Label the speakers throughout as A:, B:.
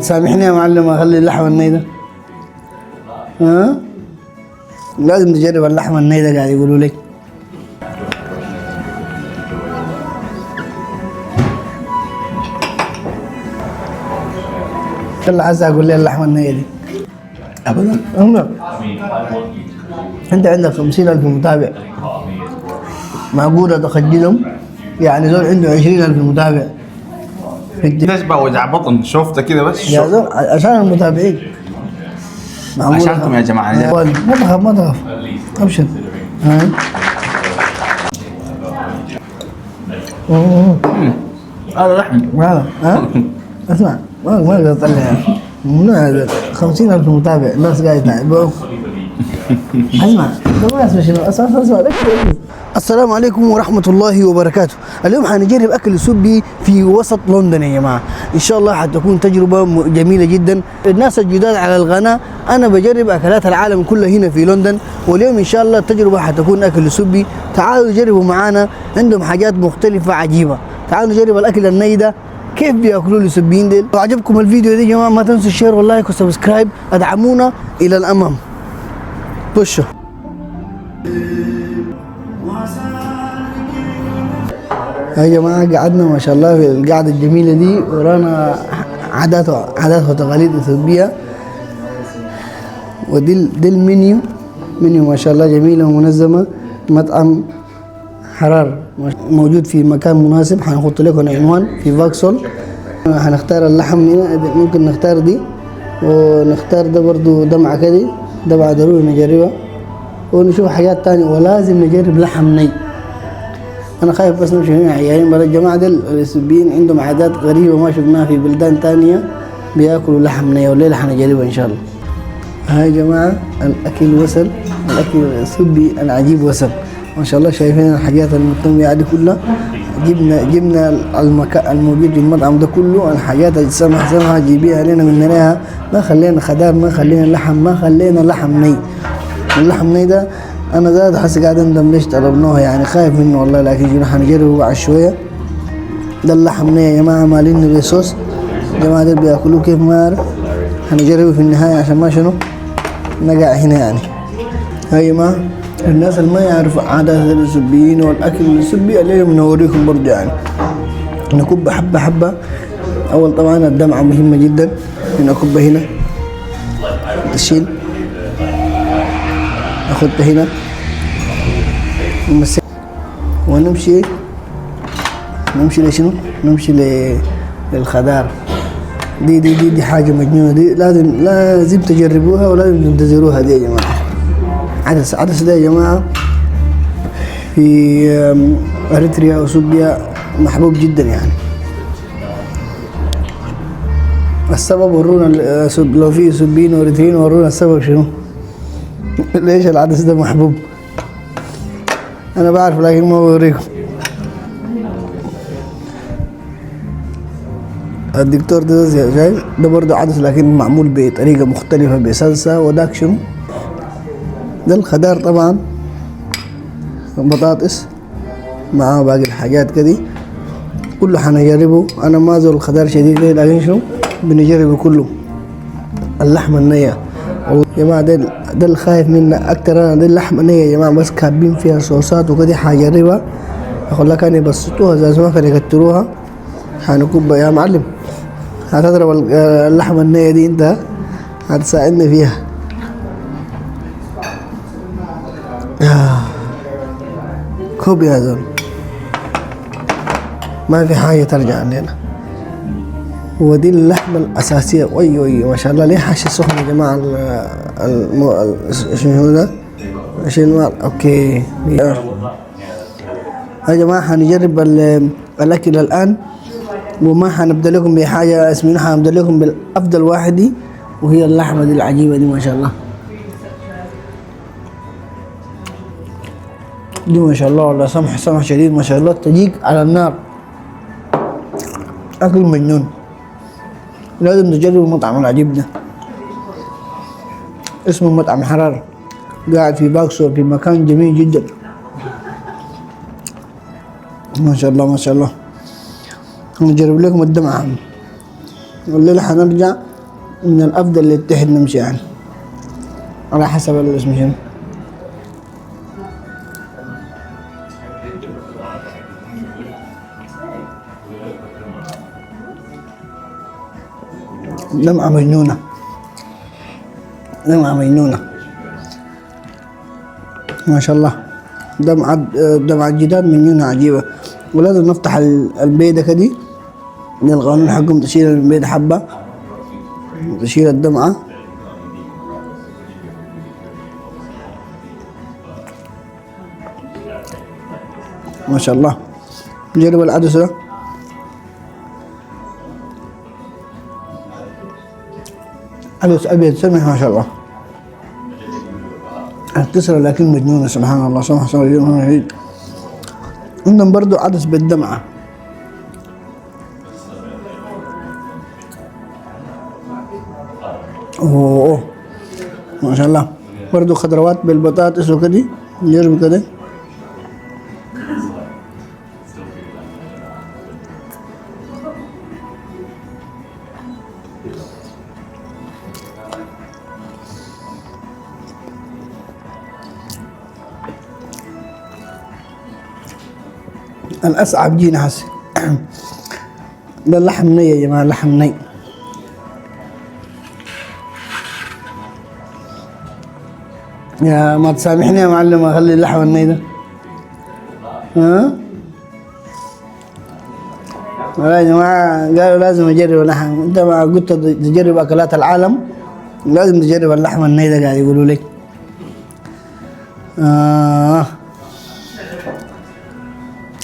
A: سامحني يا معلم اخلي اللحمه النيده. ها لازم تجرب اللحمه النيده قاعد يقولوا لك. يلا عايز اقول لي اللحمه النيه دي ابدا. انت عندك 50,000 متابع، معقوله تخجلهم؟ يعني زول عنده 20,000 متابع
B: ليش بقى وجع بطن؟ شفته كده بس
A: يا زول عشان المتابعين.
B: عشانكم يا جماعه.
A: ما تخاف ما تخاف، ابشر.
B: هذا لحم.
A: ها اسمع ما اقدر اطلع من هذا 50,000 متابع، الناس قاعده يتابعوك. اسمع ما اسمع شنو، اسمع السلام عليكم ورحمة الله وبركاته. اليوم حنجرب أكل سوبي في وسط لندن يا جماعة. إن شاء الله حتكون تجربة جميلة جدا. الناس الجداد على القناة أنا بجرب أكلات العالم كلها هنا في لندن، واليوم إن شاء الله التجربة حتكون أكل سوبي. تعالوا جربوا معانا، عندهم حاجات مختلفة عجيبة. تعالوا نجرب الأكل النيدة كيف بياكلوا السوبيين ديل. لو عجبكم الفيديو دي يا جماعة ما تنسوا الشير واللايك والسبسكرايب، ادعمونا إلى الأمام. بشوا يا جماعة قعدنا ما شاء الله في القعدة الجميلة دي، ورانا عادات وتقاليد إثيوبية. ودي المنيو ما شاء الله جميلة ومنظمة. مطعم حرار موجود في مكان مناسب. حنحط لكم عنوان في فاكسول. حنختار اللحم هنا، ممكن نختار دي ونختار ده برضو دمعة كده، دمعة ضروري نجربها، ونشوف حاجات تانية، ولازم نجرب لحم ني. انا خايف بس نمشي هنا عيانين برا. الجماعه دول السوبيين عندهم عادات غريبه ما شفناها في بلدان تانية، بياكلوا لحم ني، والليله حنجربها ان شاء الله. هاي يا جماعه الاكل وصل، الاكل السوبي العجيب وصل ما شاء الله. شايفين الحاجات المتنوعه دي كلها. جبنا المكان الموجود في المطعم ده كله، الحاجات اللي سمح جيبيها لنا من نراها. ما خلينا خضار، ما خلينا لحم، ما خلينا لحم ني. اللحم ني ده انا زاد حاسس قاعد اندم ليش طلبناه، يعني خايف منه والله، لكن جينا حنجربه بعد شويه. ده اللحم ني يا جماعه مالين بصوص. الجماعه دول بياكلوه كيف ما اعرف، حنجربه في النهايه عشان ما شنو نقع هنا يعني. هاي يا جماعه الناس اللي ما يعرفوا عادات السوبيين والاكل السوبي اليوم نوريكم برضه يعني. نكب حبه حبه. اول طبعا الدمعه مهمه جدا، نكبها هنا تشيل، اخدها هنا ونمشي لشنو؟ نمشي للخضار. دي حاجة مجنونة. دي لازم تجربوها ولازم تنتظروها دي يا جماعة. عدس ده يا جماعة في اريتريا وسوبيا محبوب جدا يعني. السبب ورونا لو في سوبيين واريتريين ورونا السبب شنو؟ ليش العدس ده محبوب؟ انا بعرف لكن ما بوريكم. الدكتور ده شايف ده برضه عدس لكن معمول بطريقه مختلفه بصلصه. وداك شنو؟ ده الخضار طبعا، بطاطس مع باقي الحاجات كده كله حنجربه. انا ما زول الخضار شديد لكن شنو بنجربه كله. اللحمه النيه يا جماعه ده اللي خايف منه اكتر. انا دي اللحمه نيه يا جماعه بس كابين فيها صوصات وكده. حجربها اقول لك اني بسطوها زي ما كانوا يكتروها. حنكبها يا معلم، هتضرب اللحمه النيه دي انت هتساعدني فيها. كوب يا زول، ما في حاجه ترجع علينا. ودي اللحمة الأساسية. وي ما شاء الله. ليه حاشي سخن يا جماعة؟ شنو ده؟ شنو؟ اوكي يا جماعة حنجرب الأكل الآن، وما حنبدأ لكم بحاجة اسمها، حنبدأ لكم بالأفضل واحد دي، وهي اللحمة دي العجيبة دي ما شاء الله. دي ما شاء الله والله سمح شديد ما شاء الله، تجيك على النار. أكل مجنون، لازم تجربوا المطعم العجيب ده. اسمه مطعم حرار، قاعد في باكسور في مكان جميل جدا ما شاء الله ما شاء الله. نجرب لكم الدمعة. والليلة حنرجع من الافضل للتحت نمشي يعني على حسب الاسم شنو. دمعة مجنونة، دمعة مجنونة ما شاء الله. دمعة الجداد مجنونة عجيبة. ولازم نفتح البيضة كدي من القانون حقهم، تشيل البيضة حبة، تشيل الدمعة. ما شاء الله. جرب العدس ده، عدس أبيض سمح ما شاء الله. تسرى لكن مجنونة سبحان الله. سمح صغير. عندهم برضو عدس بالدمعة. اوه ما شاء الله. برضو خضروات بالبطاطس وكده. جرب كده. الأصعب جينا هسه. ده اللحم ني يا جماعة، اللحم ني. يا ما تسامحني يا معلم اخلي اللحم الني ده. ها؟ يا جماعة قالوا لازم اجرب اللحم. انت ما قلت تجرب اكلات العالم، لازم تجرب اللحم الني ده قاعد يقولوا لي.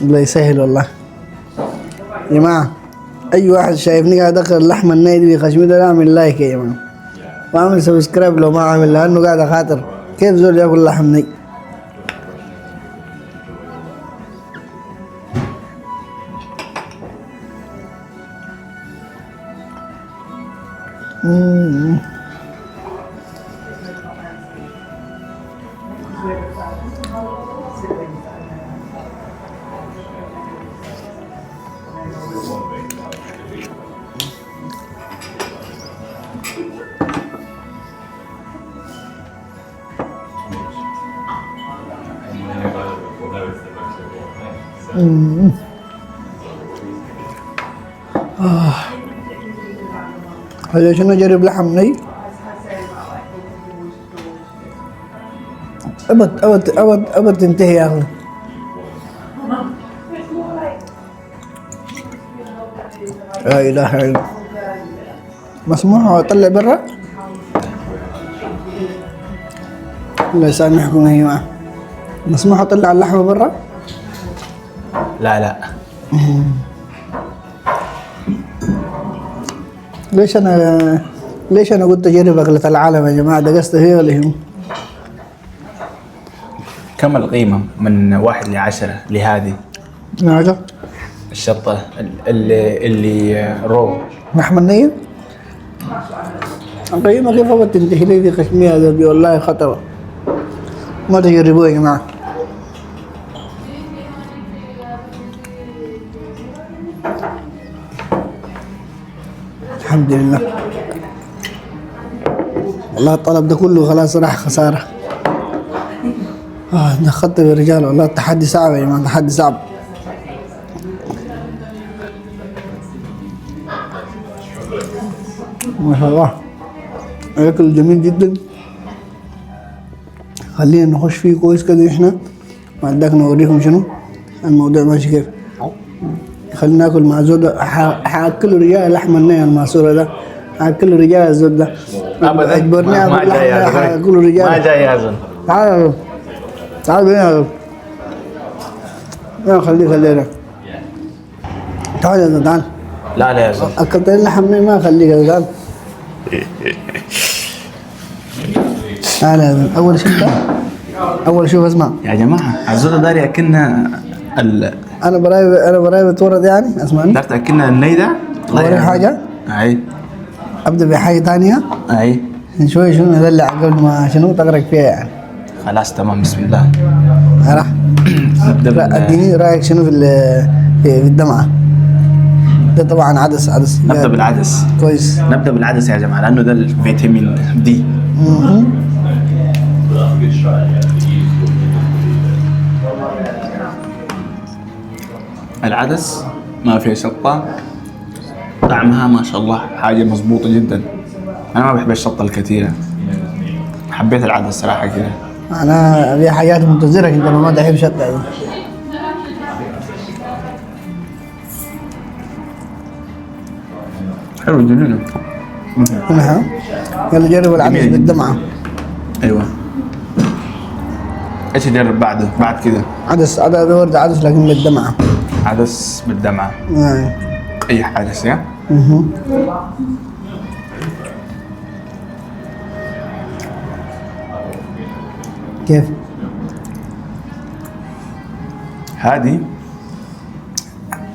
A: الله يسهل والله يا جماعة. أي واحد شايفني قاعد أدخل اللحمة الني دي في خشمي ده يعمل لايك يا جماعة، وأعمل سبسكرايب لو ما عامل، لأنه قاعد أخاطر. كيف زول ياكل لحم ني؟ هذا شنو أجرب لحم ني؟ أبد تنتهي يا أخي. لا إله إلا الله. مسموح أطلع برا؟ الله يسامحكم يا جماعة. مسموح أطلع اللحمة برا؟
B: لا
A: ليش أنا قلت أجرب أكلة العالم يا جماعة؟ دقست فيها ولا هي؟
B: كم القيمة من 1 ل10 لهذه
A: هذا
B: الشطة اللي رو؟
A: لحمة نية؟ القيمة كيف أبغى تنتهي لي في خشمي هذا دي؟ والله خطر. ما تجربوه يا جماعة. الحمد لله. والله الطلب ده كله خلاص راح خسارة. دخلت بالرجال والله. التحدي صعب يا جماعة، التحدي صعب. ما شاء الله أكل جميل جدا. خلينا نخش فيه كويس كده احنا، وعندك نوريكم شنو الموضوع ماشي كيف. خلينا ناكل مع زود. حاكل رجال لحم النية الماسورة ده، حاكل رجال الزود ده.
B: ابدا
A: اجبرني
B: ما
A: اكل
B: جاي
A: لحم،
B: هذا.
A: حاكل رجال.
B: ما جاي هذا.
A: تعال تعال بينا. خلينا تعال يا زلمة تعال.
B: لا يا زلمة.
A: اكلت اللحم ني ما اخليك يا زلمة. تعال يا زلمة. اول شوف اسمع
B: يا جماعة الزودة داري أكلنا
A: انا برايب اتورط يعني. اسمعني
B: دارت أكلنا الني ده.
A: اوريك حاجة.
B: أي
A: ابدا بحاجة ثانية.
B: أي
A: شوي شنو ندلع قبل ما شنو تغرق فيها يعني.
B: خلاص تمام بسم الله.
A: راح
B: نبدأ
A: اديني رايك شنو في الدمعة. ده طبعا عدس
B: نبدا بالعدس.
A: كويس.
B: نبدا بالعدس يا جماعه لانه ده الفيتامين دي. العدس ما فيه شطه، طعمها ما شاء الله حاجه مضبوطه جدا. انا ما بحب الشطه الكثيره، حبيت العدس صراحه كده.
A: انا في حاجات منتظرة كده ما بحب شطة.
B: حلو جميل.
A: نعم. يلا جرب العدس
B: جميل.
A: بالدمعة.
B: ايوه. ايش نجرب بعده بعد كده؟
A: عدس ورد عدس لكن بالدمعة.
B: عدس بالدمعه.
A: نعم.
B: اي عدس يا.
A: كيف؟
B: هذه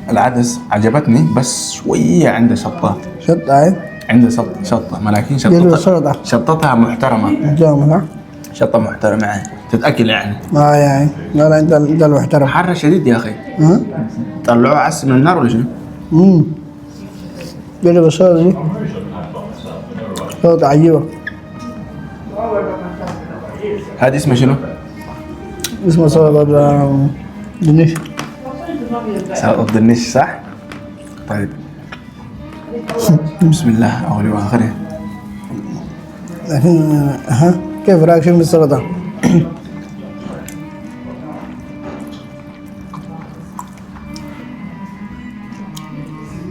B: العدس عجبتني بس شويه عنده شطه.
A: شطة هاي؟
B: عنده شطه ولكن
A: يلو السلطة.
B: شطتها محترمه.
A: جامد.
B: شطه محترمه يعني تتاكل يعني.
A: يعني لا انت المحترم.
B: حر شديد يا اخي.
A: ها؟
B: طلعوه عس من النار ولا شنو؟
A: جرب السلطة دي. سلطة عجيبة.
B: هذه اسمها شنو؟
A: اسمها سلطة دنيش.
B: سلطه دنيش صح؟ طيب. بسم الله أولي وآخره.
A: لكن ها كيف رايك شنو بالسلطة؟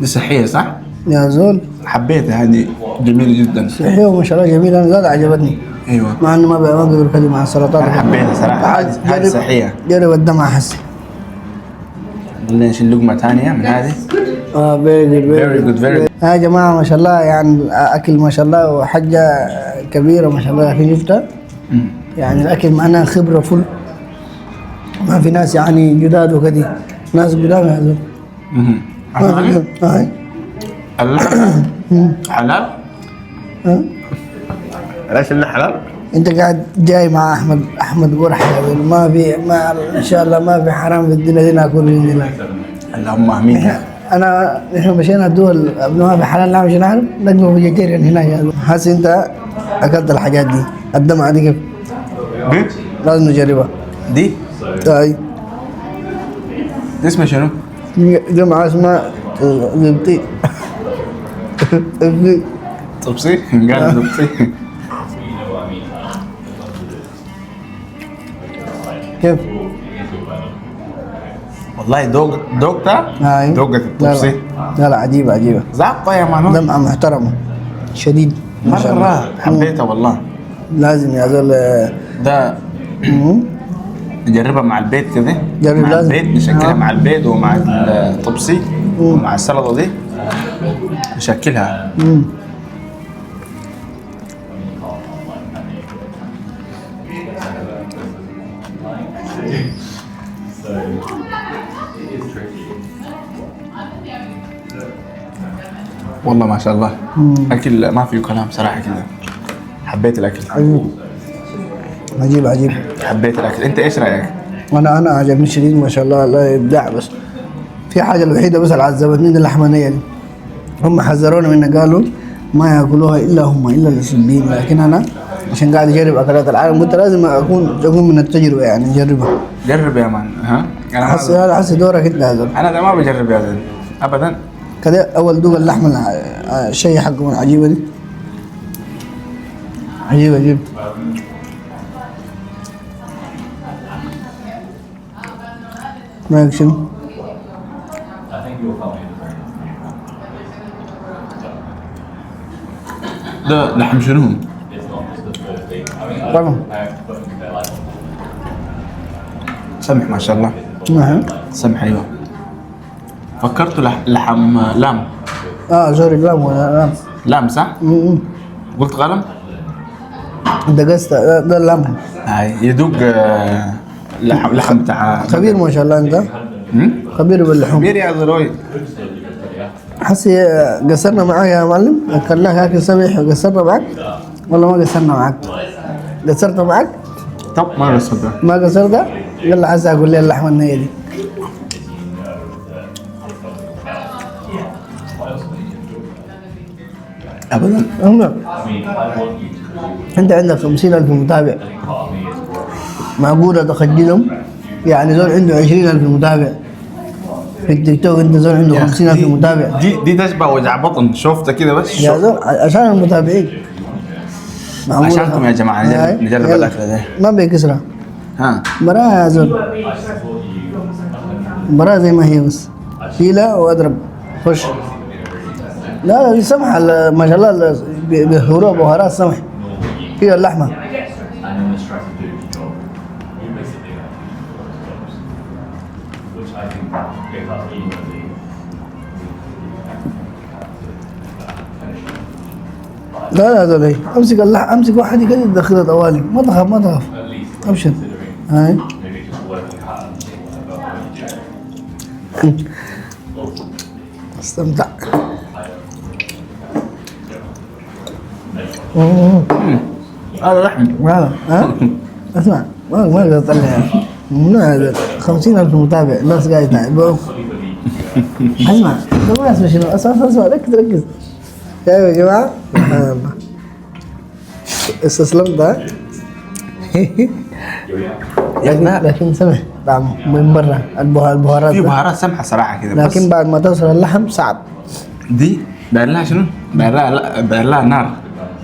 B: دي صحية صح؟
A: يا زول
B: حبيتها هذه جميلة جدا.
A: صحية وما شاء الله جميلة. أنا زاد عجبتني.
B: أيوة.
A: مع إنه ما بقدر كذي مع السلطات.
B: أنا حبيتها صراحة. هذه صحية.
A: جرب الدمعة حسي.
B: بدنا نشيل لقمة ثانية من هذه.
A: very good. يا جماعة ما شاء الله يعني أكل ما شاء الله وحاجة كبيرة ما شاء الله. لكن شفتها يعني الأكل معنا خبرة فل. ما في ناس يعني جداد وكذي. ناس قدام يا زول. ما في.
B: اللحم حلال؟ ليش اللحم حلال؟
A: انت قاعد جاي مع احمد قرح يا زول. ما في ان شاء الله ما في حرام في الدنيا دي ناكل باذن الله.
B: اللهم امين.
A: نحن مشينا الدول ما في حلال لا مش نعرف نقلب فيجيتيريان هنا يا زول. حاسس انت اكلت الحاجات دي. الدمعه دي كيف؟ لازم نجربها.
B: دي؟
A: دي
B: اسمها شنو؟
A: دمعه اسمها زبطي.
B: طبسي؟ قال طبسي.
A: كيف؟
B: والله دوقتها؟
A: هاي
B: دوقت الطبسي.
A: لا عجيبة
B: زعطة يا مان.
A: دمعة محترمة شديد ما شاء الله.
B: مرة حبيتها والله.
A: لازم يا زول.
B: ده نجربها مع البيت كده.
A: جرب
B: مع
A: لازم.
B: البيت نشكلها مع البيت ومع الطبسي ومع السلطة دي نشكلها. والله ما شاء الله. اكل ما فيه كلام صراحه كده. حبيت الاكل.
A: عجيب
B: حبيت الاكل. انت ايش رايك؟
A: انا عجبني شديد ما شاء الله. لا ابداع. بس في حاجه الوحيده بس اللي عذبتني دي اللحمه النيه دي. هم حذرونا منها قالوا ما ياكلوها الا السلبيين. لكن انا عشان قاعد اجرب اكلات العالم قلت لازم اكون من التجربه يعني نجربها.
B: جرب يا مان. ها
A: حس دورك انت يا زول.
B: انا ده ما بجرب يا زول ابدا.
A: كده اول دوق اللحمه الشيء حقهم العجيبه دي. عجيب. رايك شنو؟
B: ده لحم شنو؟
A: طبعا
B: سمح ما شاء الله.
A: نعم.
B: سمح ايوه. فكرت لحم لام.
A: سوري لام ولا لام؟
B: لام صح؟ قلت غلم؟
A: دقست ده اللام.
B: هاي يدوق لحم بتاع
A: خبير ما شاء الله انت. خبير باللحوم.
B: خبير يا ضروي.
A: حسي قصرنا معاك يا معلم. اكلناك اكل سميح وقصرنا معاك والله ما قصرنا معاك. قصرت معاك؟
B: طب ما قصرت.
A: ما قصرت؟ يلا عايز اقول لي اللحمه النيه دي.
B: ابدا.
A: انت عندك 50,000 متابع، معقولة تخجلهم؟ يعني زول عنده 20,000 متابع في التيك توك، انت زول عنده 50,000 متابع.
B: دي تشبه وجع بطن، شفت كده بس.
A: يا زول عشان المتابعين، معقولة؟
B: عشانكم يا جماعه نجرب
A: يلا.
B: الاكله دي.
A: ما بيكسرها،
B: ها
A: براها يا زول، براها زي ما هي بس، شيلها واضرب خش. لا السمحة ما شاء الله بيهروها بهارات سمح فيها اللحمة. لا زول، امسك امسك واحد كده تدخلها طوالي، ما تخاف ما تخاف، ابشر. هاي استمتع.
B: هذا لحم.
A: هذا ها اسمع، ما اقدر اطلع من هذا 50,000 متابع، الناس قاعد يتابعوا. اسمع انت ما اسمع شنو، اسمع ركز ركز. شايف يا جماعه؟ سبحان الله، استسلمت ها؟ لكن سمح طعم من برا البهارات
B: في بهارات سمحه صراحه كده،
A: لكن
B: بس
A: بعد ما توصل اللحم صعب.
B: دي داير لها شنو؟ داير لها نار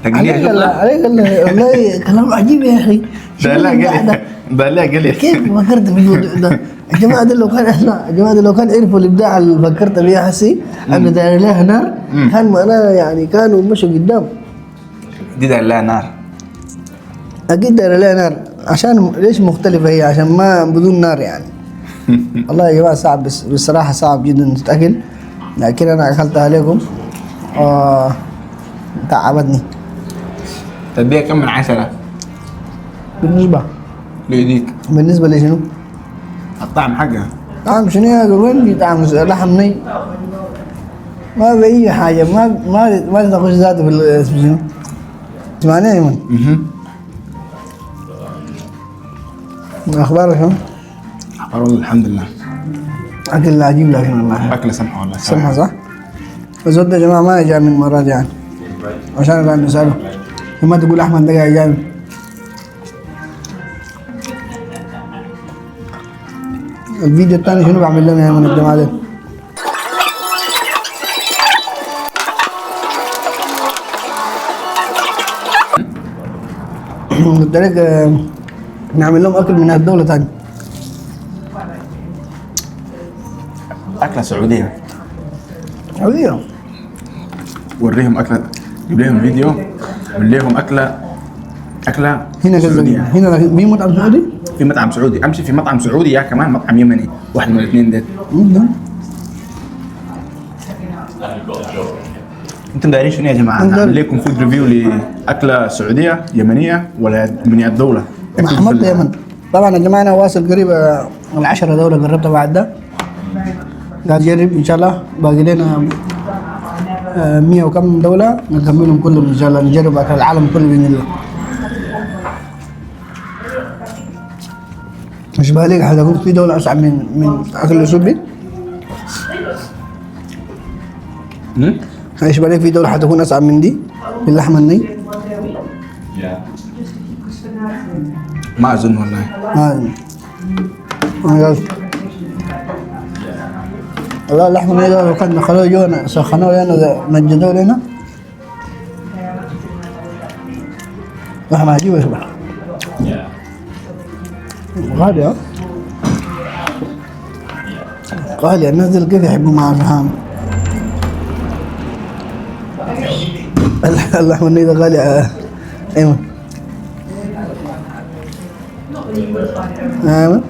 B: تقليها.
A: عليك والله كلام عجيب يا اخي.
B: داير لها قلي، داير لها قلي.
A: كيف فكرت في الموضوع ده؟ يا جماعه ده لو كان احنا، يا جماعه ده لو كان عرفوا الابداع اللي فكرت بيه حسي انه داير لها نار، كان معناها يعني كانوا مشوا قدام.
B: دي داير لها نار.
A: اكيد داير لها نار، عشان ليش مختلفه هي؟ عشان ما بدون نار يعني. والله يا جماعه صعب، بس بصراحه صعب جدا تتاكل، لكن انا اكلتها لكم تعبتني.
B: تديها كم من 10
A: بالنسبه
B: ليديك؟
A: بالنسبه لي شنو؟
B: الطعم حقها
A: طعم شنو يا وين في طعم لحم ني؟ ما في اي حاجه، ما تخش ذاته في اسمه شنو؟ تسمعني يا ايمن؟ اخبارك شنو؟
B: والله الحمد لله.
A: اكل عجيب لكن والله
B: اكله سمحه والله.
A: سمحه صح؟ بس ود يا جماعه ما جاء من مرات يعني، عشان قاعد نساله لما تقول احمد ده قاعد جاي. الفيديو الثاني شنو بعمل لهم يا ايمن الجماعه دي؟ قلت لك نعمل لهم اكل من الدوله ثاني.
B: اكله سعوديه.
A: سعوديه.
B: وريهم اكله، جيب لهم فيديو، قول لهم اكله
A: هنا
B: سعوديه.
A: هنا في مطعم سعودي؟
B: في مطعم سعودي، امشي في مطعم سعودي يا كمان مطعم يمني، واحد من الاثنين ديل. انتم دايرين شنو يا جماعه؟ نعمل لكم فود ريفيو لاكله سعوديه يمنيه ولا من الدوله؟
A: مع حمرت يمن. طبعا يا جماعه انا واصل قريب ال10 دوله قربتها بعد ده، قاعد اجرب ان شاء الله، باقي لنا 100 وكم دوله نكملهم كلهم ان شاء الله، نجرب اكل العالم كله باذن الله. مش بالك حتكون في دوله اصعب من اكل السعودي؟ ايش بالك في دوله حتكون اصعب من دي في اللحمه الني؟
B: ما اظن والله.
A: والله اللحمه الني لو كان دخلوه جونا سخنوه لنا نجدوه لنا، لحمه عجيبه صراحه. غالية غالية، الناس دي كيف يحبوا مع الرهان؟ اللحمة النية غالية. ايمن ايمن